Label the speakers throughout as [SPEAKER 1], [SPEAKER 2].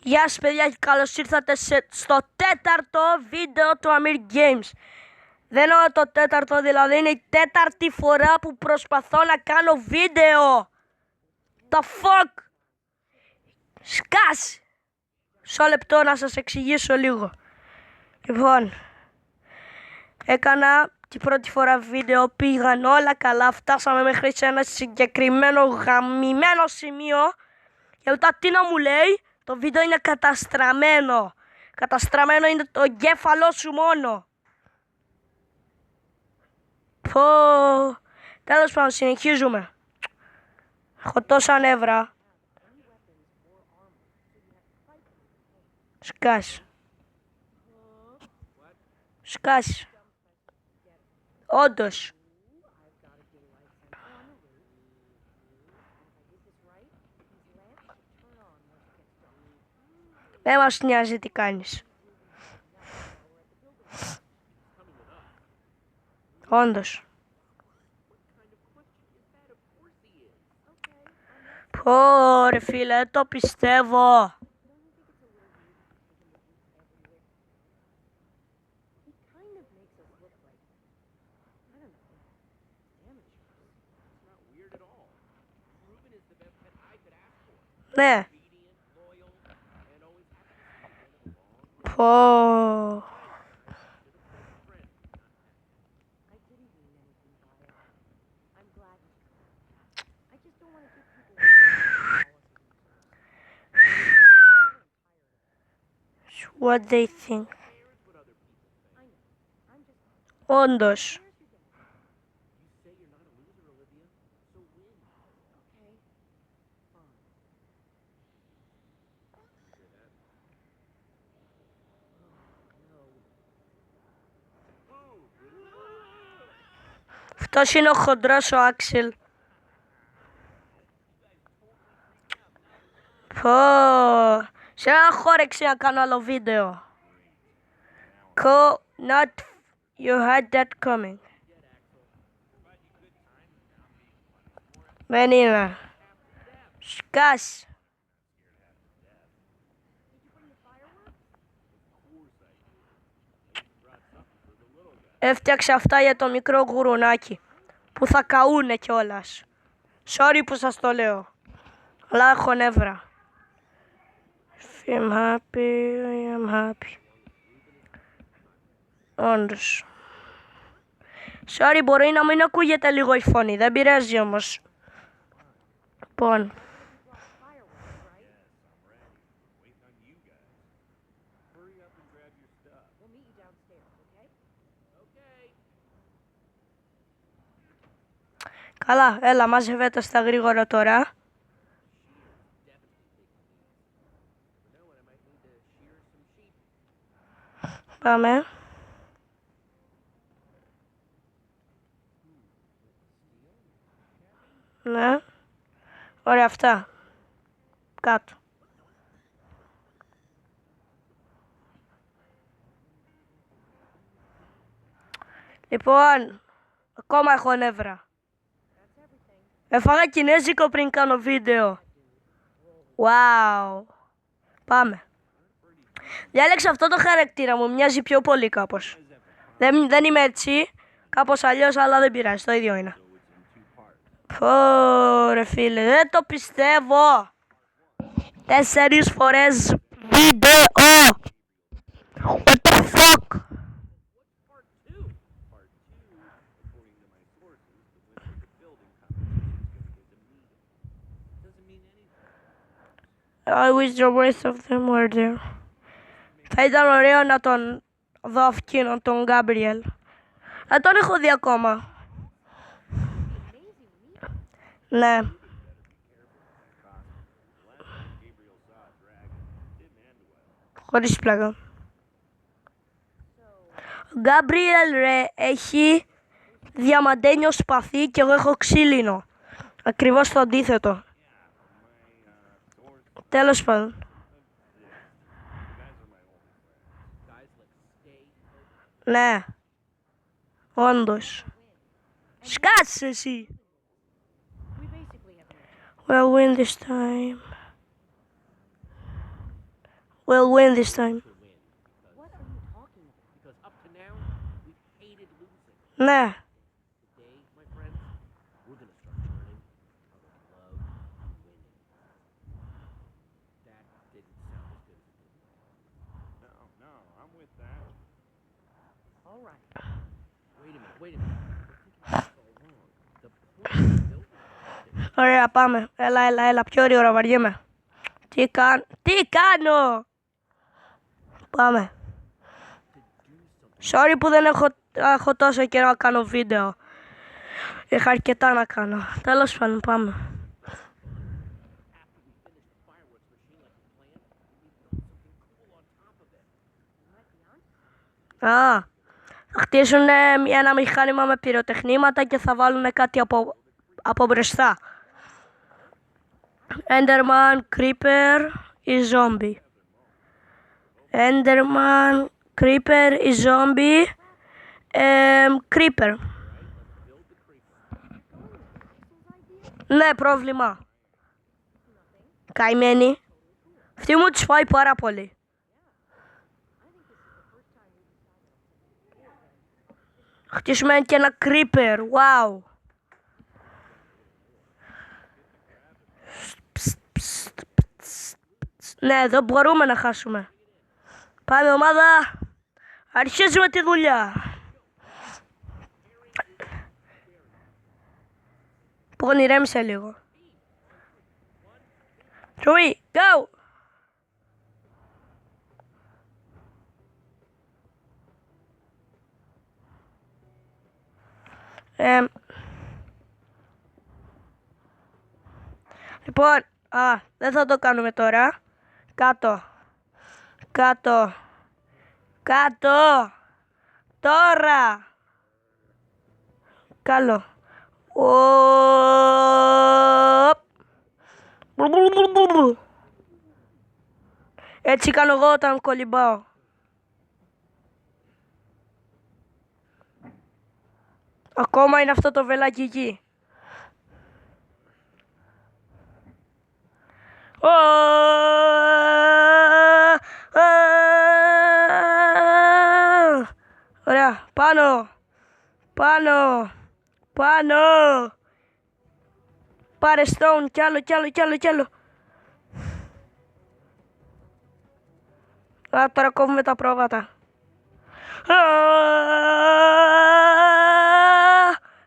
[SPEAKER 1] Γεια σας παιδιά και καλώς ήρθατε στο τέταρτο βίντεο του Amir Games. Δεν είναι το τέταρτο, δηλαδή είναι η τέταρτη φορά που προσπαθώ να κάνω βίντεο. The fuck. Σκάς. Μισό λεπτό να σας εξηγήσω λίγο. Λοιπόν, έκανα την πρώτη φορά βίντεο, πήγαν όλα καλά, φτάσαμε μέχρι σε ένα συγκεκριμένο γαμημένο σημείο. Και μετά τι να μου λέει, το βίντεο είναι καταστραμμένο. Καταστραμμένο είναι το εγκέφαλό σου μόνο. Πω. Τέλος πάντων, συνεχίζουμε. Έχω τόσα νεύρα. Σκάς. Σκάς. Όντως. Δεν μας νοιάζει τι κάνεις. Όντως. Πω ρε φίλε, δεν το πιστεύω. Ναι. Πω. What they think. Όντως. Αυτός είναι ο χοντρός ο Άξελ. Πω. Σε ένα χόρεξη να κάνω άλλο βίντεο. Not you had that coming. Δεν είναι. Σκάς. Έφτιαξε αυτά για το μικρό γουρουνάκι που θα καούνε κιόλας. Sorry που σας το λέω, αλλά έχω νεύρα. If I'm happy, I am happy. Όντως. Sorry, μπορεί να μην ακούγεται λίγο η φωνή, δεν πειράζει όμως. Λοιπόν. Καλά, έλα, μάζευε τα στα γρήγορα τώρα. Πάμε. Ναι. Ωραία, αυτά. Κάτω. Λοιπόν, ακόμα έχω νεύρα. Έφαγα κινέζικο πριν κάνω βίντεο. Wow. Πάμε. Διάλεξα αυτό το χαρακτήρα μου, μοιάζει πιο πολύ κάπως. Δεν είμαι έτσι, κάπως αλλιώς, αλλά δεν πειράζει, το ίδιο είναι. Πω ρε φίλε, δεν το πιστεύω. 4 φορές βίντεο. What the fuck. I wish the rest of them were there. Θα ήταν ωραίο να τον δω αυτόν τον Γκάμπριελ. Δεν τον έχω δει ακόμα. Ναι. Χωρίς πλάκα. Ο Γκάμπριελ ρε έχει διαμαντένιο σπαθί και εγώ έχω ξύλινο. Ακριβώς το αντίθετο. Τέλος πάντων. Ναι. Όντως. Σκάσε εσύ. We'll win this time. We'll win this time.
[SPEAKER 2] What are you talking about? Because up to now, we've hated losing.
[SPEAKER 1] Ναι.
[SPEAKER 2] Today, my friends, we're gonna start learning how to love winning. That didn't sound as good as it did.
[SPEAKER 3] No, I'm with that.
[SPEAKER 2] All right. Wait a minute. We're thinking this all wrong. The point of building this
[SPEAKER 1] Ωραία, πάμε. Έλα. Πιο γρήγορα, βαριέμαι. Τι κάνω! Πάμε. Sorry που δεν έχω τόσο καιρό να κάνω βίντεο. Είχα αρκετά να κάνω. Τέλος πάντων, πάμε. Θα χτίσουν ένα μηχάνημα με πυροτεχνήματα και θα βάλουν κάτι από μπροστά. Enderman, Creeper ή Zombie. Enderman, Creeper ή Zombie. Creeper. Ναι, πρόβλημα. Καημένη. Αυτή μου τους πάει πάρα πολύ. Χτίσουμε και ένα Creeper. Wow. Ναι, δεν μπορούμε να χάσουμε. Πάμε ομάδα. Αρχίζουμε τη δουλειά. Λοιπόν, ηρέμησε λίγο. 3, go! Λοιπόν, δεν θα το κάνουμε τώρα. Κάτω. Τώρα. Καλό. Έτσι κάνω εγώ όταν κολυμπάω. Ακόμα είναι αυτό το βελάκι εκεί. Ωραία, πάνω. Πάρε stone, κι άλλο. Τώρα κόβουμε τα πρόβατα.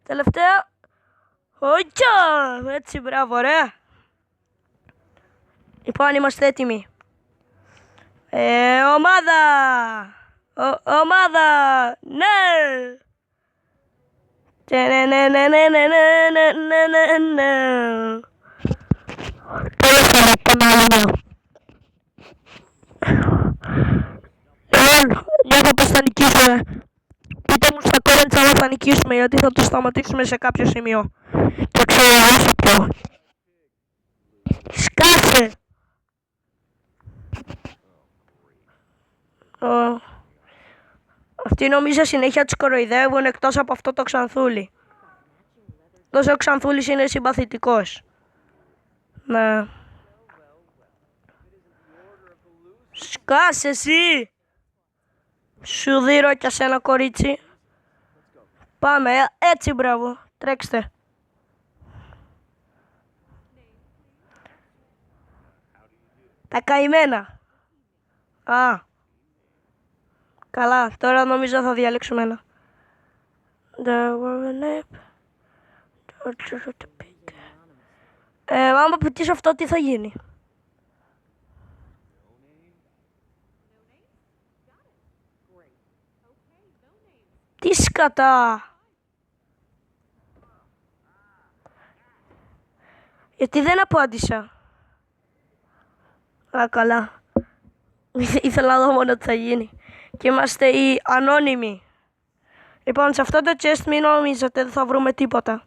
[SPEAKER 1] Τελευταία. Έτσι, μπράβο, ωραία. Λοιπόν, είμαστε έτοιμοι. Ομάδα, ναι. Νιώθω πως θα νικήσουμε. Πείτε μου στα comments άμα θα νικήσουμε, γιατί θα το σταματήσουμε σε κάποιο σημείο. Και ξέρω εγώ σε ποιο. Σκάσε! Αυτοί νομίζω συνέχεια τους κοροϊδεύουν εκτός από αυτό το Ξανθούλη. Τόσο ο Ξανθούλης είναι συμπαθητικός. Ναι. Σκάσε εσύ! Σου δίνω κι εσένα, κορίτσι. Πάμε, έτσι, μπράβο. Τρέξτε. Τα καημένα. Καλά, τώρα νομίζω θα διαλέξουμε ένα. Άμα πετύσω αυτό, τι θα γίνει? Τι σκατά! Γιατί δεν απάντησα? Καλά. Ήθελα να δω μόνο τι θα γίνει. Και είμαστε οι ανώνυμοι. Λοιπόν, σε αυτό το chest μην νομίζετε δεν θα βρούμε τίποτα.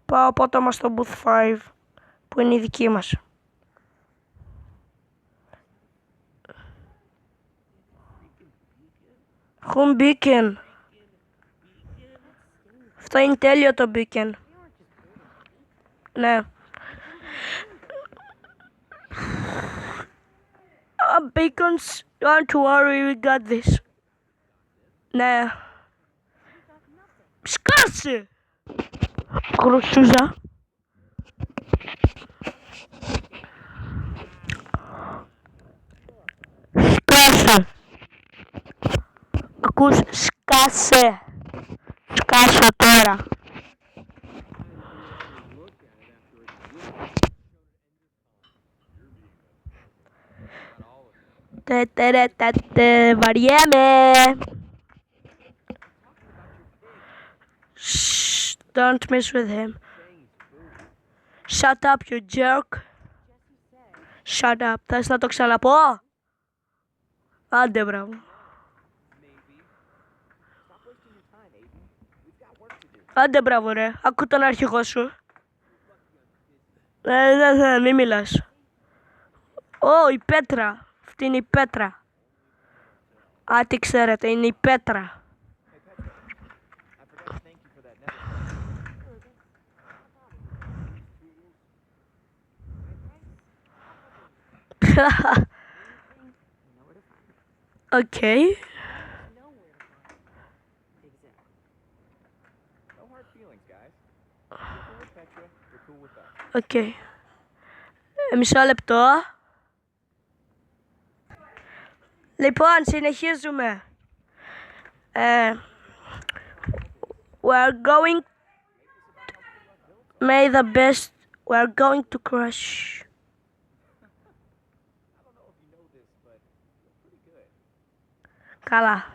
[SPEAKER 1] Πάω απότομα στο booth 5, που είναι η δική μας. Home beacon. Αυτό είναι τέλειο το beacon. Ναι. bacons. Don't worry, we got this. Ναι. Σκάσε! Χρωστούζα. Σκάσε. Ακούς, σκάσε. Σκάσε τώρα. Βαριέμαι. Shh, don't mess with him. Shut up, you jerk. Shut up. Θες να το ξαναπώ? Άντε, μπράβο. Άντε, μπράβο, ρε. Ακού τον αρχηγό σου. Μη μιλάς. Ω, η πέτρα. Αυτή είναι η πέτρα. Α, τι ξέρετε, είναι η πέτρα. Οκ. Οκ. Μισό λεπτό. Λοιπόν, συνεχίζουμε. We're going... May the best... We're going to crush... Καλά.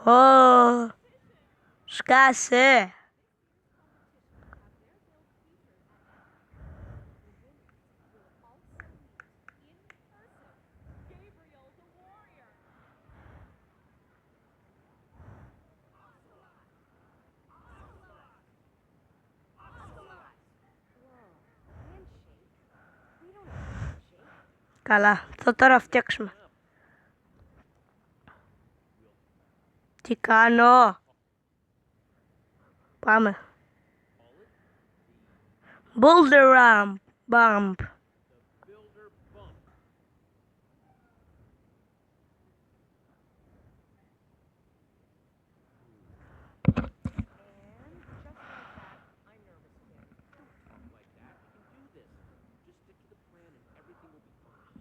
[SPEAKER 1] Πω, σκάσε. Καλά, θα τώρα φτιάξουμε. Τι κάνω? Πάμε. Boulder bump.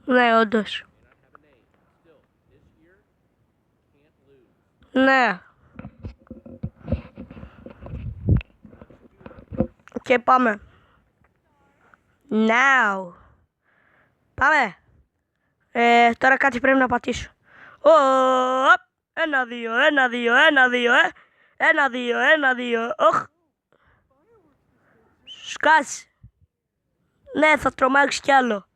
[SPEAKER 1] Ναι, όντως. Ναι. Και πάμε. Now. Πάμε. Τώρα κάτι πρέπει να πατήσω. Ένα, δύο, ένα, δύο, ένα, δύο, ένα, δύο, ένα, δύο. Οχ. Σκάς. Ναι, θα τρομάξεις κι άλλο.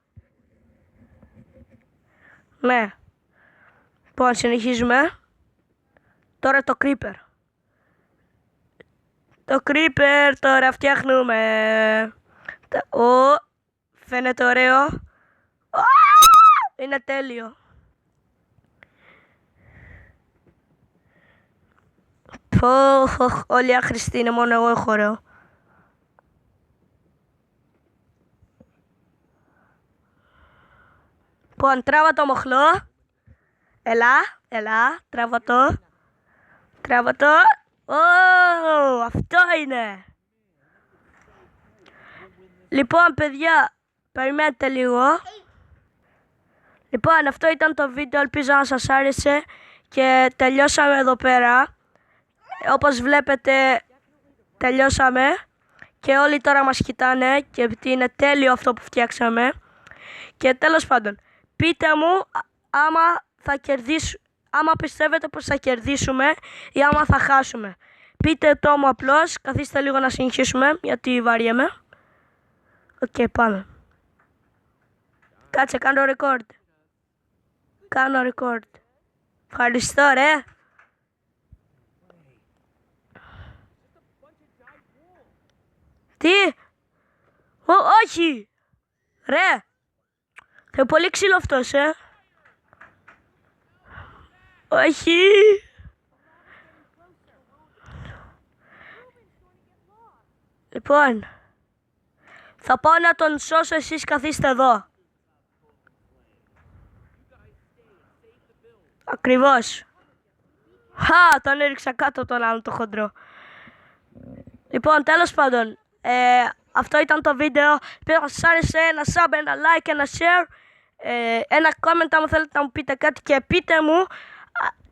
[SPEAKER 1] Ναι. Λοιπόν, συνεχίζουμε. Τώρα το creeper. Το creeper τώρα φτιάχνουμε. Φαίνεται ωραίο. Είναι τέλειο. Όλοι άχρηστοι είναι, μόνο εγώ έχω ωραίο. Λοιπόν, τράβα το μοχλό. Έλα, τράβα το. Τράβα το. Αυτό είναι. Λοιπόν, παιδιά, περιμένετε λίγο. Λοιπόν, αυτό ήταν το βίντεο, ελπίζω να σας άρεσε και τελειώσαμε εδώ πέρα. Όπως βλέπετε, τελειώσαμε και όλοι τώρα μας κοιτάνε και επειδή είναι τέλειο αυτό που φτιάξαμε. Και τέλος πάντων, πείτε μου άμα πιστεύετε πως θα κερδίσουμε ή άμα θα χάσουμε. Πείτε το μου απλώς, καθίστε λίγο να συνεχίσουμε γιατί βαριέμαι. Οκ, πάμε. Κάτσε, κάνω record. Κάνω record. Ευχαριστώ, ρε. Τι? Όχι. Ρε. Θα είναι πολύ ξύλο αυτός, Όχι. Λοιπόν, θα πάω να τον σώσω, εσείς καθίστε εδώ. Ακριβώς. Τον έριξα κάτω τον άλλον το χοντρό. Λοιπόν, τέλος πάντων, αυτό ήταν το βίντεο. Ελπίζω να σας άρεσε. Ένα sub, ένα like, ένα share, ένα comment άμα θέλετε να μου πείτε κάτι και πείτε μου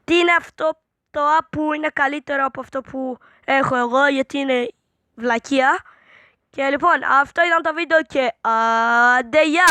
[SPEAKER 1] τι είναι αυτό το app που είναι καλύτερο από αυτό που έχω εγώ, γιατί είναι βλακεία. Και λοιπόν, αυτό ήταν το βίντεο και αντέ, γεια!